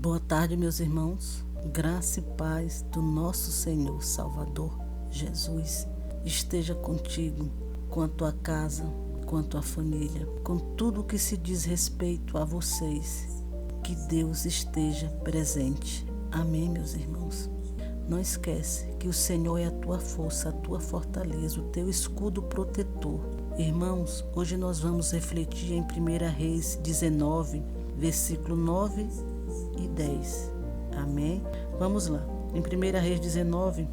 Boa tarde, meus irmãos. Graça e paz do nosso Senhor Salvador Jesus esteja contigo, com a tua casa, com a tua família, com tudo o que se diz respeito a vocês. Que Deus esteja presente. Amém, meus irmãos. Não esquece que o Senhor é a tua força, a tua fortaleza, o teu escudo protetor. Irmãos, hoje nós vamos refletir em 1 Reis 19, versículo 9 e 10. Amém? Vamos lá. Em 1 Reis 19,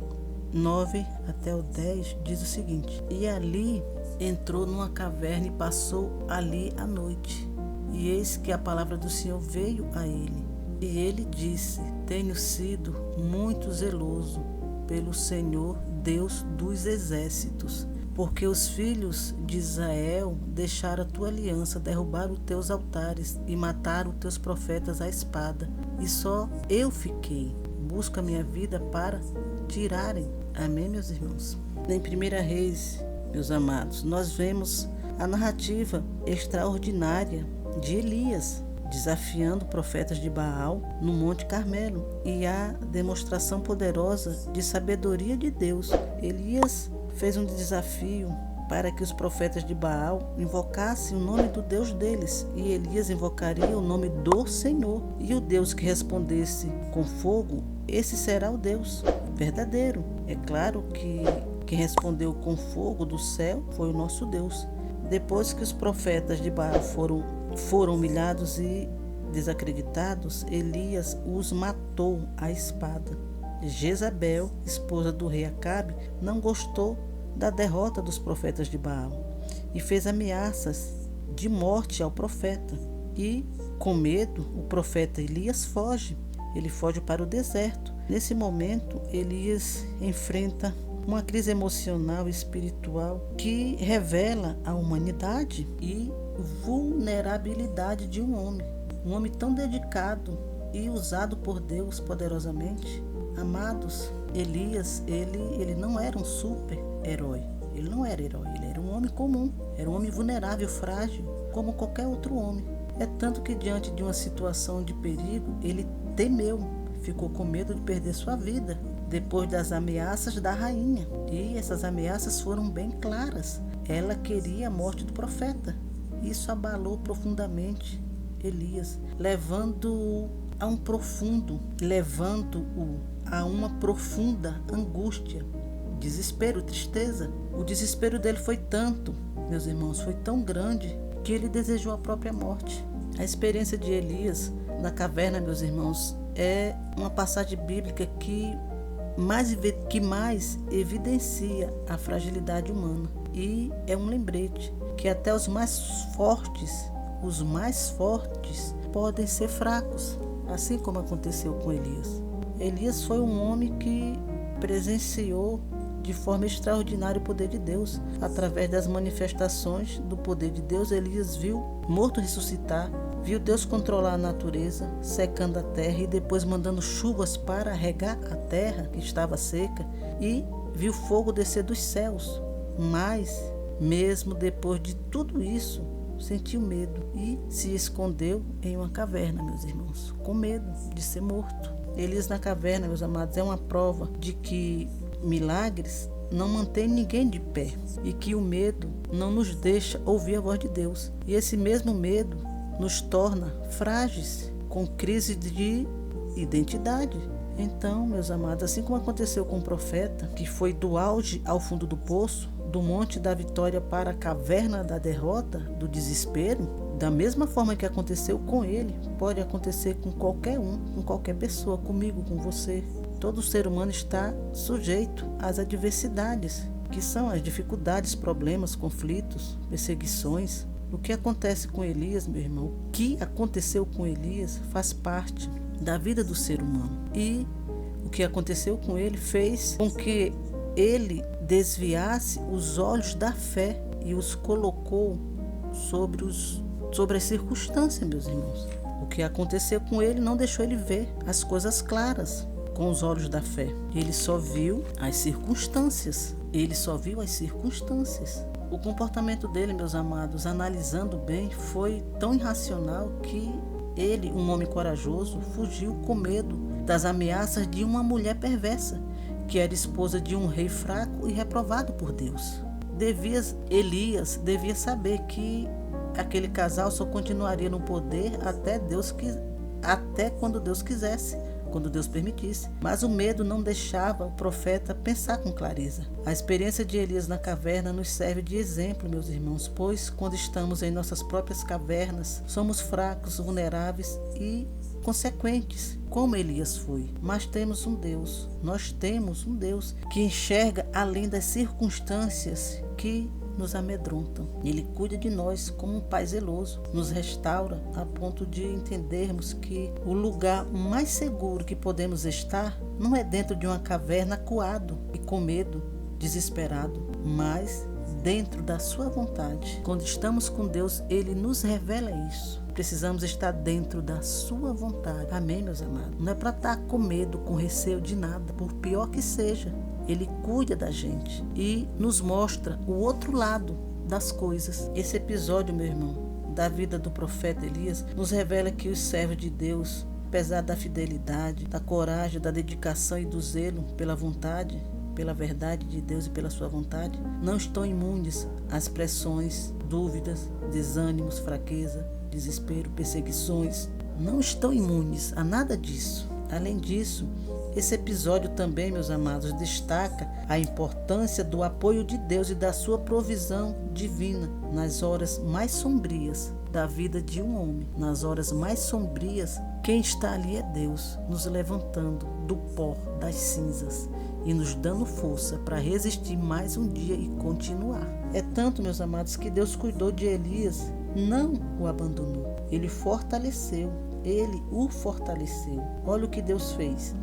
9 até o 10, diz o seguinte: E ali entrou numa caverna e passou ali a noite. E eis que a palavra do Senhor veio a ele. E ele disse: Tenho sido muito zeloso pelo Senhor, Deus dos exércitos, porque os filhos de Israel deixaram a tua aliança, derrubaram os teus altares e mataram os teus profetas à espada. E só eu fiquei. Busca a minha vida para tirarem. Amém, meus irmãos? Em 1 Reis, meus amados, nós vemos a narrativa extraordinária de Elias desafiando profetas de Baal no Monte Carmelo e a demonstração poderosa de sabedoria de Deus. Elias fez um desafio para que os profetas de Baal invocassem o nome do Deus deles, e Elias invocaria o nome do Senhor. E o Deus que respondesse com fogo, esse será o Deus verdadeiro. É claro que quem respondeu com fogo do céu foi o nosso Deus. Depois que os profetas de Baal foram humilhados e desacreditados, Elias os matou à espada. Jezabel, esposa do rei Acabe, não gostou da derrota dos profetas de Baal e fez ameaças de morte ao profeta. E, com medo, o profeta Elias foge. Ele foge para o deserto. Nesse momento, Elias enfrenta uma crise emocional e espiritual que revela a humanidade e vulnerabilidade de um homem tão dedicado e usado por Deus poderosamente. Amados, Elias, ele não era um super-herói, ele não era herói, ele era um homem comum, era um homem vulnerável, frágil, como qualquer outro homem. É tanto que diante de uma situação de perigo, ele temeu, ficou com medo de perder sua vida, depois das ameaças da rainha. E essas ameaças foram bem claras, ela queria a morte do profeta. Isso abalou profundamente Elias, levando-o a uma profunda angústia, desespero, tristeza. O desespero dele foi tanto, meus irmãos, foi tão grande que ele desejou a própria morte. A experiência de Elias na caverna, meus irmãos, é uma passagem bíblica que mais evidencia a fragilidade humana. E é um lembrete que até os mais fortes podem ser fracos, assim como aconteceu com Elias. Elias foi um homem que presenciou de forma extraordinária o poder de Deus. Através das manifestações do poder de Deus, Elias viu morto ressuscitar, viu Deus controlar a natureza, secando a terra e depois mandando chuvas para regar a terra que estava seca, e viu fogo descer dos céus. Mas, mesmo depois de tudo isso, sentiu medo e se escondeu em uma caverna, meus irmãos, com medo de ser morto. Elias na caverna, meus amados, é uma prova de que milagres não mantêm ninguém de pé e que o medo não nos deixa ouvir a voz de Deus. E esse mesmo medo nos torna frágeis, com crise de identidade. Então, meus amados, assim como aconteceu com o profeta, que foi do auge ao fundo do poço, do monte da vitória para a caverna da derrota, do desespero, da mesma forma que aconteceu com ele, pode acontecer com qualquer um, com qualquer pessoa, comigo, com você. Todo ser humano está sujeito às adversidades, que são as dificuldades, problemas, conflitos, perseguições. O que acontece com Elias, meu irmão, o que aconteceu com Elias faz parte da vida do ser humano. E o que aconteceu com ele fez com que ele desviasse os olhos da fé e os colocou sobre as circunstâncias, meus irmãos. O que aconteceu com ele não deixou ele ver as coisas claras com os olhos da fé. Ele só viu as circunstâncias. O comportamento dele, meus amados, analisando bem, foi tão irracional que Ele, um homem corajoso, fugiu com medo das ameaças de uma mulher perversa, que era esposa de um rei fraco e reprovado por Deus. Elias devia saber que aquele casal só continuaria no poder até quando Deus quisesse, quando Deus permitisse. Mas o medo não deixava o profeta pensar com clareza. A experiência de Elias na caverna nos serve de exemplo, meus irmãos, pois quando estamos em nossas próprias cavernas, somos fracos, vulneráveis e consequentes, como Elias foi. Mas nós temos um Deus que enxerga além das circunstâncias que nos amedrontam. Ele cuida de nós como um pai zeloso, nos restaura a ponto de entendermos que o lugar mais seguro que podemos estar não é dentro de uma caverna acuado e com medo, desesperado, mas dentro da sua vontade. Quando estamos com Deus, Ele nos revela isso. Precisamos estar dentro da sua vontade. Amém, meus amados? Não é para estar com medo, com receio de nada, por pior que seja. Ele cuida da gente e nos mostra o outro lado das coisas. Esse episódio, meu irmão, da vida do profeta Elias, nos revela que os servos de Deus, apesar da fidelidade, da coragem, da dedicação e do zelo pela vontade, pela verdade de Deus e pela sua vontade, não estão imunes às pressões, dúvidas, desânimos, fraqueza, desespero, perseguições. Não estão imunes a nada disso. Além disso, esse episódio também, meus amados, destaca a importância do apoio de Deus e da sua provisão divina nas horas mais sombrias da vida de um homem. Nas horas mais sombrias, quem está ali é Deus, nos levantando do pó, das cinzas e nos dando força para resistir mais um dia e continuar. É tanto, meus amados, que Deus cuidou de Elias, não o abandonou. Ele o fortaleceu. Olha o que Deus fez.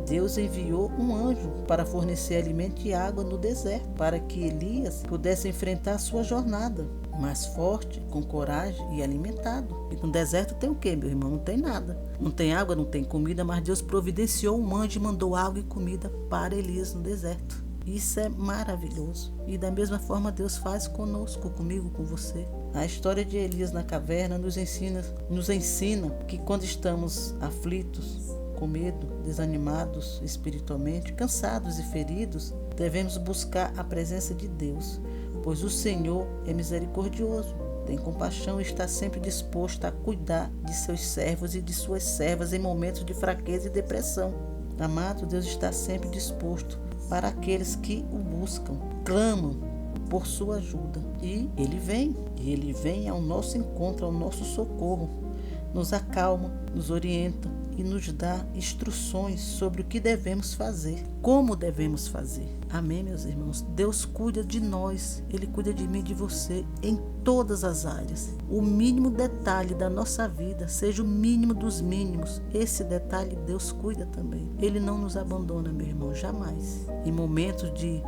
Deus enviou um anjo para fornecer alimento e água no deserto, para que Elias pudesse enfrentar sua jornada mais forte, com coragem e alimentado. E no deserto tem o quê, meu irmão? Não tem nada. Não tem água, não tem comida, mas Deus providenciou um anjo e mandou água e comida para Elias no deserto. Isso é maravilhoso. E da mesma forma Deus faz conosco, comigo, com você. A história de Elias na caverna nos ensina que quando estamos aflitos, com medo, desanimados espiritualmente, cansados e feridos, devemos buscar a presença de Deus, pois o Senhor é misericordioso, tem compaixão e está sempre disposto a cuidar de seus servos e de suas servas em momentos de fraqueza e depressão. Amado, Deus está sempre disposto para aqueles que o buscam, clamam por sua ajuda. E Ele vem ao nosso encontro, ao nosso socorro, nos acalma, nos orienta e nos dá instruções sobre o que devemos fazer, como devemos fazer. Amém, meus irmãos? Deus cuida de nós, Ele cuida de mim e de você em todas as áreas. O mínimo detalhe da nossa vida, seja o mínimo dos mínimos, esse detalhe Deus cuida também. Ele não nos abandona, meu irmão, jamais. Em momentos de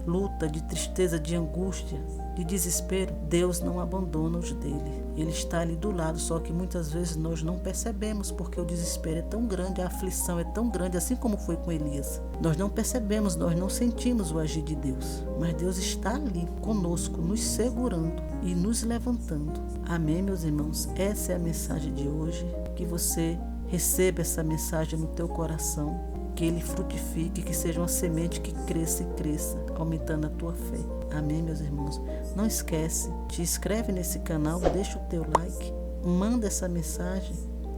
luta, de tristeza, de angústia, de desespero, Deus não abandona os dele. Ele está ali do lado, só que muitas vezes nós não percebemos, porque o desespero é tão grande, a aflição é tão grande, assim como foi com Elias. Nós não percebemos, nós não sentimos o agir de Deus, mas Deus está ali conosco, nos segurando e nos levantando. Amém, meus irmãos? Essa é a mensagem de hoje. Que você receba essa mensagem no teu coração, que ele frutifique, que seja uma semente que cresça e cresça, aumentando a tua fé. Amém, meus irmãos? Não esquece, te inscreve nesse canal, deixa o teu like, manda essa mensagem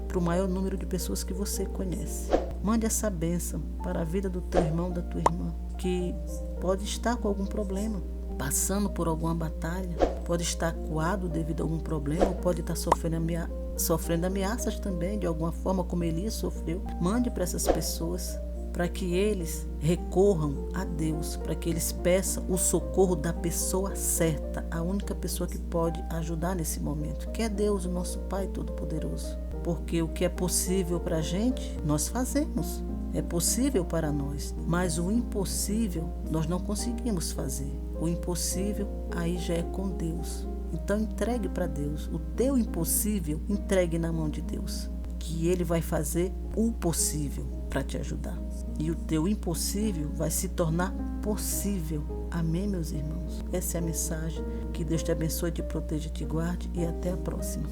para o maior número de pessoas que você conhece. Mande essa bênção para a vida do teu irmão, da tua irmã, que pode estar com algum problema, passando por alguma batalha, pode estar acuado devido a algum problema, ou pode estar sofrendo ameaças também, de alguma forma, como Elias sofreu. Mande para essas pessoas, para que eles recorram a Deus, para que eles peçam o socorro da pessoa certa, a única pessoa que pode ajudar nesse momento, que é Deus, o nosso Pai Todo-Poderoso. Porque o que é possível para a gente, nós fazemos. É possível para nós, mas o impossível nós não conseguimos fazer. O impossível aí já é com Deus. Então entregue para Deus. O teu impossível, entregue na mão de Deus, que Ele vai fazer o possível para te ajudar. E o teu impossível vai se tornar possível. Amém, meus irmãos? Essa é a mensagem. Que Deus te abençoe, te proteja, te guarde e até a próxima.